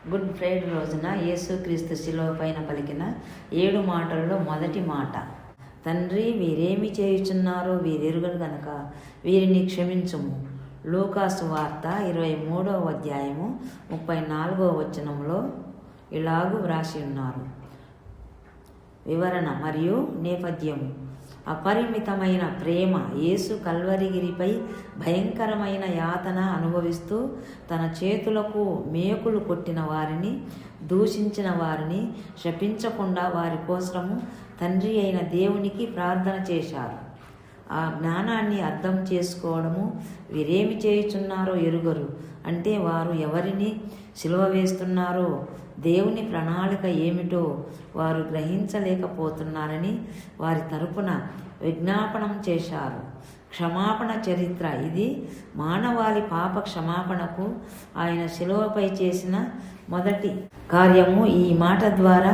Good Friday రోజున యేసుక్రీస్తు శిలువ పైన పలికిన 7 మాటల్లో మొదటి మాట, తండ్రి వీరేమి చేయుచున్నారో వీరెరుగరు గనక వీరిని క్షమించుము. లూకాసు వార్త 23వ అధ్యాయము 34వ వచనంలో ఇలాగూ వ్రాసి ఉన్నారు. వివరణ మరియు నేపథ్యము. అపరిమితమైన ప్రేమ. యేసు కల్వరిగిరిపై భయంకరమైన యాతన అనుభవిస్తూ తన చేతులకు మేకులు కొట్టిన వారిని, దూషించిన వారిని శపించకుండా వారి కోసము తండ్రి అయిన దేవునికి ప్రార్థన చేశారు. ఆ జ్ఞానాన్ని అర్థం చేసుకోవడము, వీరేమి చేయుచున్నారో ఎరుగరు అంటే వారు ఎవరిని సిలువ వేస్తున్నారో, దేవుని ప్రణాళిక ఏమిటో వారు గ్రహించలేకపోతున్నారని వారి తరపున విజ్ఞాపనం చేశారు. క్షమాపణ చరిత్ర. ఇది మానవాళి పాప క్షమాపణకు ఆయన శిలువపై చేసిన మొదటి కార్యము. ఈ మాట ద్వారా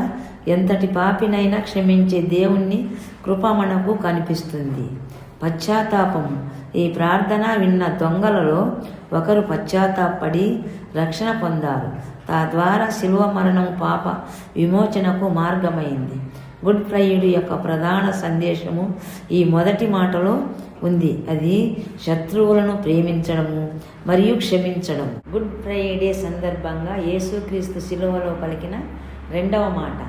ఎంతటి పాపినైనా క్షమించే దేవుని కృప మనకు కనిపిస్తుంది. పశ్చాత్తాపము. ఈ ప్రార్థన విన్న దొంగలలో ఒకరు పశ్చాత్తాపడి రక్షణ పొందారు. తద్వారా శిలువ మరణం పాప విమోచనకు మార్గమైంది. గుడ్ ఫ్రైడే యొక్క ప్రధాన సందేశము ఈ మొదటి మాటలో ఉంది. అది శత్రువులను ప్రేమించడము మరియు క్షమించడం. గుడ్ ఫ్రైడే సందర్భంగా యేసుక్రీస్తు శిలువలో పలికిన 2వ మాట,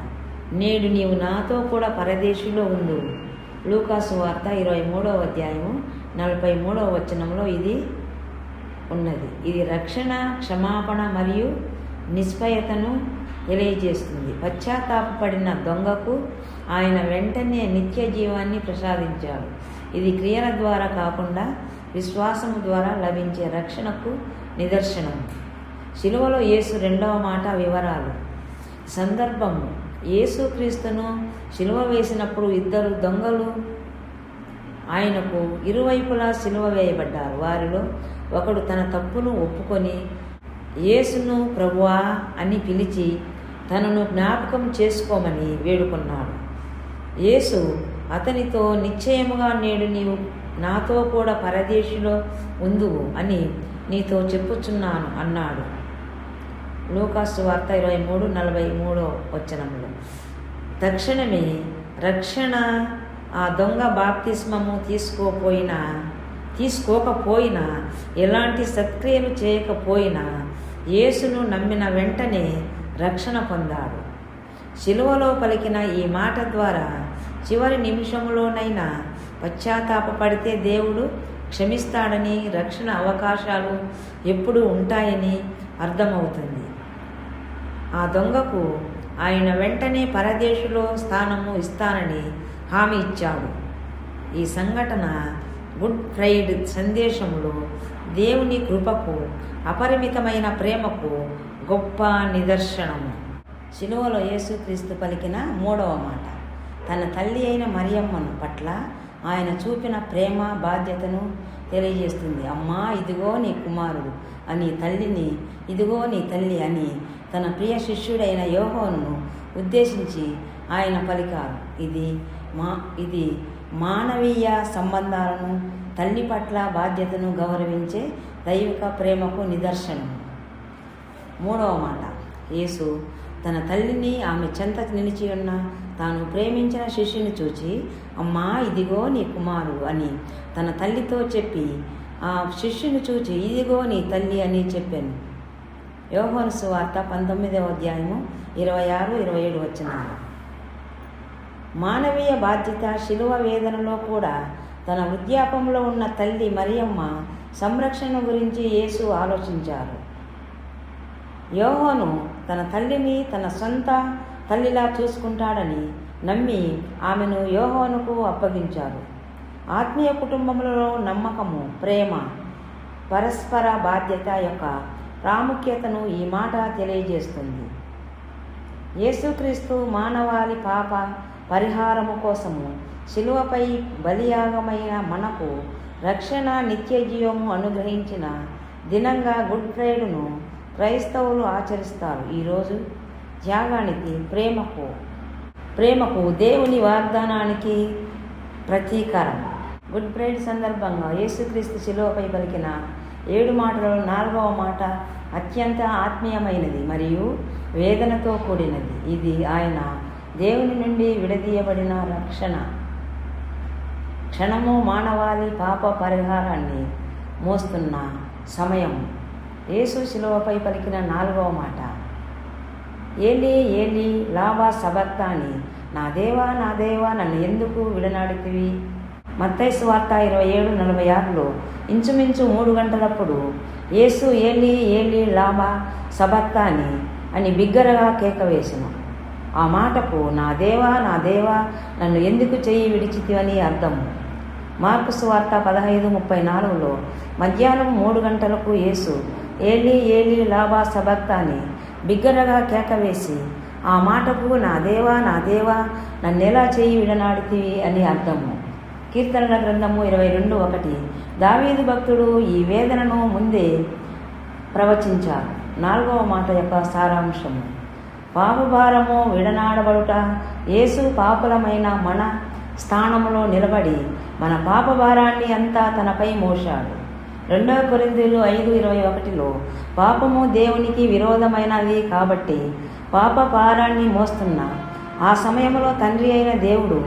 నేడు నీవు నాతో కూడా పరదేశిలో ఉండు. లూకాసు వార్త 23వ అధ్యాయము 43వ వచనంలో ఇది ఉన్నది. ఇది రక్షణ, క్షమాపణ మరియు నిష్పయతను తెలియజేస్తుంది. పశ్చాత్తాపడిన దొంగకు ఆయన వెంటనే నిత్య జీవాన్ని ప్రసాదించాడు. ఇది క్రియల ద్వారా కాకుండా విశ్వాసము ద్వారా లభించే రక్షణకు నిదర్శనం. శిలువలో యేసు 2వ మాట వివరాలు. సందర్భము. యేసుక్రీస్తును శిలువ వేసినప్పుడు 2 దొంగలు ఆయనకు ఇరువైపులా శిలువ వేయబడ్డారు. వారిలో ఒకడు తన తప్పును ఒప్పుకొని యేసును ప్రభువా అని పిలిచి తనను జ్ఞాపకం చేసుకోమని వేడుకున్నాడు. యేసు అతనితో నిశ్చయముగా నేడు నీవు నాతో కూడా పరదేశిలో ఉందువు అని నీతో చెప్పుచున్నాను అన్నాడు. లూకాసు వార్త 23:43 వచనంలో. తక్షణమే రక్షణ. ఆ దొంగ బాప్తిస్మము తీసుకోకపోయినా ఎలాంటి సత్క్రియలు చేయకపోయినా యేసును నమ్మిన వెంటనే రక్షణ పొందాడు. శిలువలో పలికిన ఈ మాట ద్వారా చివరి నిమిషంలోనైనా పశ్చాత్తాపడితే దేవుడు క్షమిస్తాడని, రక్షణ అవకాశాలు ఎప్పుడూ ఉంటాయని అర్థమవుతుంది. ఆ దొంగకు ఆయన వెంటనే పరదేశులో స్థానము ఇస్తానని హామీ ఇచ్చాడు. ఈ సంఘటన గుడ్ ఫ్రైడే సందేశంలో దేవుని కృపకు, అపరిమితమైన ప్రేమకు గొప్ప నిదర్శనము. శిలువలో యేసుక్రీస్తు పలికిన 3వ మాట, తన తల్లి అయిన మరియమ్మను పట్ల ఆయన చూపిన ప్రేమ, బాధ్యతను తెలియజేస్తుంది. అమ్మా ఇదిగో నీ కుమారుడు అని తల్లిని, ఇదిగో నీ తల్లి అని తన ప్రియ శిష్యుడైన యోహానును ఉద్దేశించి ఆయన పలికారు. ఇది మానవీయ సంబంధాలను, తల్లి పట్ల బాధ్యతను గౌరవించే దైవిక ప్రేమకు నిదర్శనం. 3వ మాట, యేసు తన తల్లిని ఆమె చెంత నిలిచి ఉన్న తాను ప్రేమించిన శిష్యుని చూచి అమ్మా ఇదిగో నీ కుమారుడు అని తన తల్లితో చెప్పి ఆ శిష్యుని చూచి ఇదిగో నీ తల్లి అని చెప్పాను. యోహాను సువార్త 19వ అధ్యాయము 26-27 వచనాలు. మానవీయ బాధ్యత. శిలువ వేదనలో కూడా తన వృద్ధాపంలో ఉన్న తల్లి మరియమ్మ సంరక్షణ గురించి యేసు ఆలోచించారు. యోహాను తన తల్లిని తన సొంత తల్లిలా చూసుకుంటాడని నమ్మి ఆమెను యోహానుకు అప్పగించారు. ఆత్మీయ కుటుంబంలో నమ్మకము, ప్రేమ, పరస్పర బాధ్యత యొక్క ప్రాముఖ్యతను ఈ మాట తెలియజేస్తుంది. యేసుక్రీస్తు మానవాళి పాప పరిహారము కోసము శిలువపై బలియాగమైన మనకు రక్షణ, నిత్య జీవము అనుగ్రహించిన దినంగా గుడ్ ఫ్రైడేను క్రైస్తవులు ఆచరిస్తారు. ఈరోజు త్యాగానికి, ప్రేమకు దేవుని వాగ్దానానికి ప్రతీకారం. గుడ్ ఫ్రైడే సందర్భంగా యేసుక్రీస్తు శిలువపై పలికిన 7 మాటలలో 4వ మాట అత్యంత ఆత్మీయమైనది మరియు వేదనతో కూడినది. ఇది ఆయన దేవుని నుండి విడదీయబడిన రక్షణ. క్షణము మానవాళి పాప పరిహారాన్ని మోస్తున్న సమయం. యేసు శిలువపై పలికిన 4వ మాట, ఏలీ ఏలీ లామా సబక్తాని, నా దేవా నా దేవా నన్ను ఎందుకు విడనాడితివి. మత్తయి సువార్త 27:46లో ఇంచుమించు 3 గంటలప్పుడు యేసు ఏలీ ఏలీ లామా సబక్తాని అని బిగ్గరగా కేక వేసెను. ఆ మాటకు నా దేవా నన్ను ఎందుకు చెయ్యి విడిచితివని అర్థము. మార్కు సువార్త 15:34లో మధ్యాహ్నం 3 గంటలకు యేసు ఏలీ ఏలీ లామా సబక్తాని బిగ్గరగా కేక వేసి ఆ మాటకు నా దేవా నన్నెలా చెయ్యి విడనాడితివి అని అర్థము. కీర్తనల గ్రంథము 22:1 దావీదు భక్తుడు ఈ వేదనను ముందే ప్రవచించారు. 4వ మాట యొక్క సారాంశము, పాపభారము విడనాడబడుట. యేసు పాపులమైన మన స్థానములో నిలబడి మన పాపభారాన్ని అంతా తనపై మోశాడు. 2 కొరింథీయులు 5:21లో పాపము దేవునికి విరోధమైనది కాబట్టి పాప భారాన్ని మోస్తున్న ఆ సమయంలో తండ్రి అయిన దేవుడు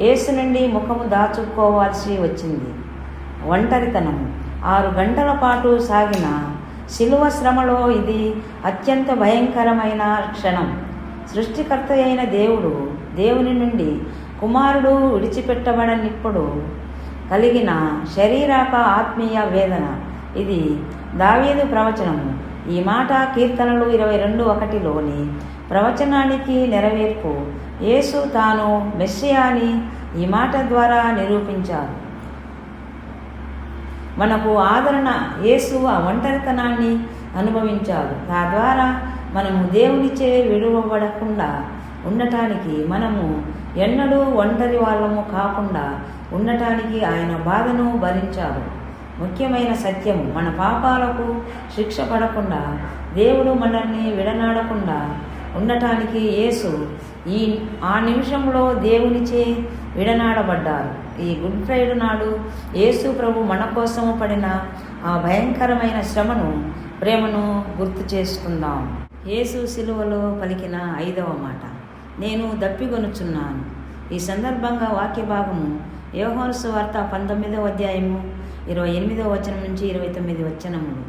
యేసు నుండి ముఖము దాచుకోవాల్సి వచ్చింది. ఒంటరితనము. 6 గంటల పాటు సాగిన శిలువ శ్రమలో ఇది అత్యంత భయంకరమైన క్షణం. సృష్టికర్త అయిన దేవుని నుండి కుమారుడు విడిచిపెట్టబడనిప్పుడు కలిగిన శరీరక ఆత్మీయ వేదన. ఇది దావీదు ప్రవచనము. ఈ మాట కీర్తనలు 22:1లోని ప్రవచనానికి నెరవేర్పు. యేసు తాను మెస్సియాని ఈ మాట ద్వారా నిరూపించారు. మనకు ఆదరణ. యేసు ఆ ఒంటరితనాన్ని అనుభవించారు. తద్వారా మనము దేవునిచే విడువబడకుండా ఉండటానికి, మనము ఎన్నడూ ఒంటరి వాళ్ళము కాకుండా ఉండటానికి ఆయన బాధను భరించారు. ముఖ్యమైన సత్యము, మన పాపాలకు శిక్ష పడకుండా, దేవుడు మనల్ని విడనాడకుండా ఉండటానికి యేసు ఆ నిమిషంలో దేవునిచే విడనాడబడ్డారు. ఈ గుడ్ ఫ్రైడే నాడు యేసు ప్రభు మన కోసము పడిన ఆ భయంకరమైన శ్రమను, ప్రేమను గుర్తు చేసుకుందాం. యేసు శిలువలో పలికిన 5వ మాట, నేను దప్పిగొనుచున్నాను. ఈ సందర్భంగా వాక్య భాగము యోహాను సువార్త 19వ అధ్యాయము 28వ వచనం నుంచి 29 వచనములు,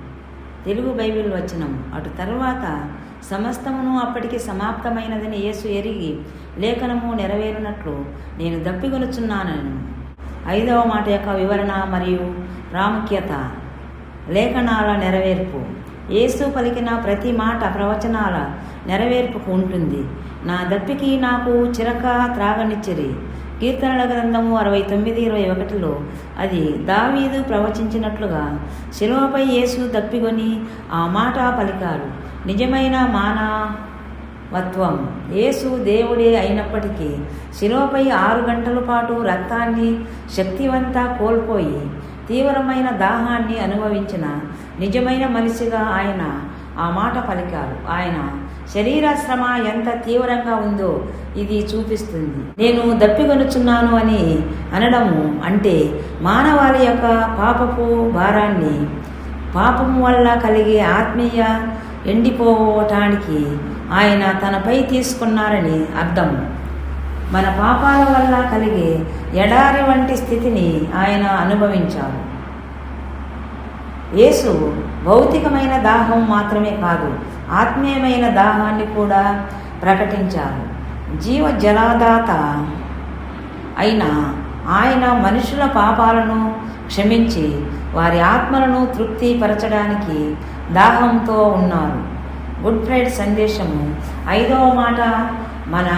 తెలుగు బైబిల్ వచనము. అటు తర్వాత సమస్తమును అప్పటికి సమాప్తమైనదని యేసు ఎరిగి లేఖనము నెరవేరినట్లు నేను దప్పిగొనుచున్నానను. 5వ మాట యొక్క వివరణ మరియు ప్రాముఖ్యత. లేఖనాల నెరవేర్పు. యేసు పలికిన ప్రతి మాట ప్రవచనాల నెరవేర్పుకు ఉంటుంది. నా దప్పికి నాకు చిరక త్రాగనిచ్చిరి. కీర్తనల గ్రంథము 69:21లో అది దావీదు ప్రవచించినట్లుగా శిలువపై యేసు దప్పిగొని ఆ మాట పలికారు. నిజమైన మానవత్వం. యేసు దేవుడే అయినప్పటికీ శిలువపై 6 గంటల పాటు రక్తాన్ని శక్తివంతా కోల్పోయి తీవ్రమైన దాహాన్ని అనుభవించిన నిజమైన మనిషిగా ఆయన ఆ మాట పలికారు. ఆయన శరీర శ్రమ ఎంత తీవ్రంగా ఉందో ఇది చూపిస్తుంది. నేను దప్పిగొనుచున్నాను అని అనడము అంటే మానవాళి యొక్క పాపపు భారాన్ని, పాపము వల్ల కలిగే ఆత్మీయ ఎండిపోవటానికి ఆయన తనపై తీసుకున్నారని అర్థం. మన పాపాల వల్ల కలిగే ఎడారి వంటి స్థితిని ఆయన అనుభవించారు. యేసు భౌతికమైన దాహం మాత్రమే కాదు, ఆత్మీయమైన దాహాన్ని కూడా ప్రకటించారు. జీవ జలదాత అయిన ఆయన మనుషుల పాపాలను క్షమించి వారి ఆత్మలను తృప్తిపరచడానికి దాహంతో ఉన్నారు. గుడ్ ఫ్రైడే సందేశము 5వ మాట, మన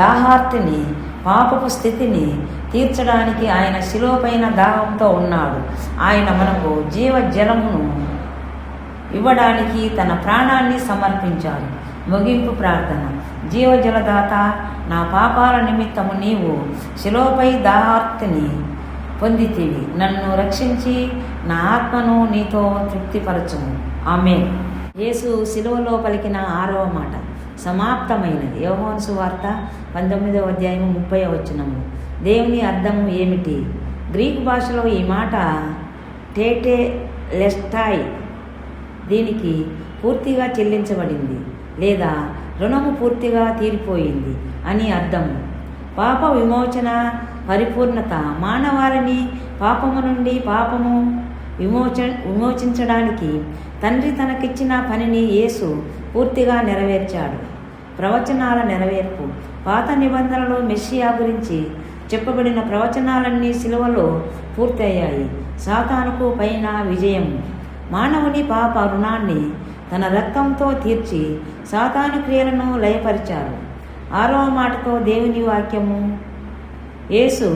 దాహార్తిని, పాపపు స్థితిని తీర్చడానికి ఆయన శిలువపైన దాహంతో ఉన్నాడు. ఆయన మనకు జీవ జలమును ఇవ్వడానికి తన ప్రాణాన్ని సమర్పించాడు. ముగింపు ప్రార్థన. జీవజలదాత, నా పాపాల నిమిత్తము నీవు శిలువపై దాహార్తిని పొందితివి. నన్ను రక్షించి నా ఆత్మను నీతో తృప్తిపరచుము. ఆమేన్. యేసు శిలువలో పలికిన 6వ మాట సమాప్తమైనది. యోహాను సువార్త 19వ అధ్యాయము 30వ వచనము. దేవుని అర్థము ఏమిటి? గ్రీకు భాషలో ఈ మాట టేటే లెస్టాయ్ దీనికి పూర్తిగా చెల్లించబడింది లేదా రుణము పూర్తిగా తీరిపోయింది అని అర్థము. పాప విమోచన పరిపూర్ణత మానవాళిని పాపము నుండి విమోచించడానికి తండ్రి తనకిచ్చిన పనిని యేసు పూర్తిగా నెరవేర్చాడు. ప్రవచనాల నెరవేర్పు. పాత నిబంధనలో మెస్సియా గురించి చెప్పబడిన ప్రవచనాలన్నీ సిలువలో పూర్తయ్యాయి. సాతానుకు పైన విజయం. మానవుని పాప రుణాన్ని తన రక్తంతో తీర్చి సాతాను క్రియలను లయపరిచారు. 6వ మాటతో దేవుని వాక్యము. యేసు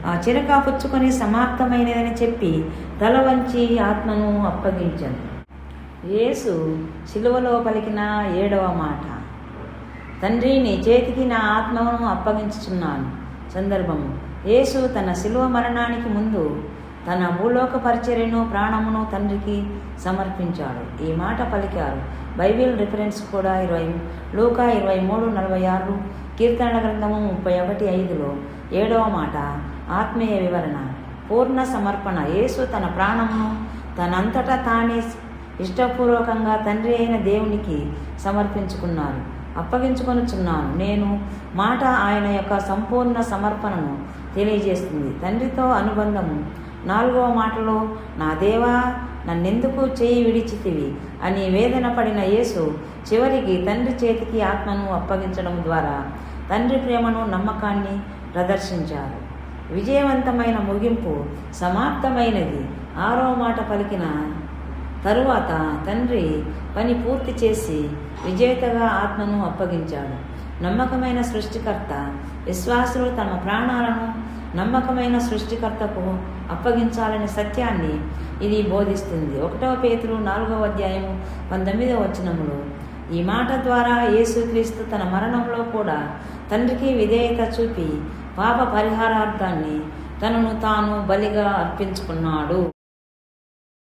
ఆ చిరక పుచ్చుకొని సమాప్తమైనదని చెప్పి తల వంచి ఆత్మను అప్పగించాడు. యేసు సిలువలో పలికిన 7వ మాట. తండ్రి, నీ చేతికి నా ఆత్మను అప్పగించుచున్నాను. సందర్భము. యేసు తన సిలువ మరణానికి ముందు తన భూలోక పరిచర్యను ప్రాణమును తండ్రికి సమర్పించాడు. ఈ మాట పలికారు. బైబిల్ రిఫరెన్స్ కూడా లూకా 23:46, కీర్తనల గ్రంథము 31:5లో 7వ మాట ఆత్మీయ వివరణ. పూర్ణ సమర్పణ. యేసు తన ప్రాణమును తనంతటా తానే ఇష్టపూర్వకంగా తండ్రి అయిన దేవునికి సమర్పించుకున్నారు. అప్పగించుకొనుచున్నాను నేను మాట ఆయన యొక్క సంపూర్ణ సమర్పణను తెలియజేస్తుంది. తండ్రితో అనుబంధము. 4వ మాటలో, నా దేవా నన్నెందుకు చేయి విడిచితివి అని వేదన పడిన యేసు చివరికి తండ్రి చేతికి ఆత్మను అప్పగించడం ద్వారా తండ్రి ప్రేమను నమ్మకాన్ని ప్రదర్శించారు. విజయవంతమైన ముగింపు. సమాప్తమైనది. 6వ మాట పలికిన తరువాత తండ్రి పని పూర్తి చేసి విజేతగా ఆత్మను అప్పగించాడు. నమ్మకమైన సృష్టికర్త. విశ్వాసులు తమ ప్రాణాలను నమ్మకమైన సృష్టికర్తకు అప్పగించాలనే సత్యాన్ని ఇది బోధిస్తుంది. 1 పేతురు 4:19 ఈ మాట ద్వారా యేసుక్రీస్తు తన మరణంలో కూడా తండ్రికి విధేయత చూపి పాప పరిహారార్థాన్ని తనను తాను బలిగా అర్పించుకున్నాడు.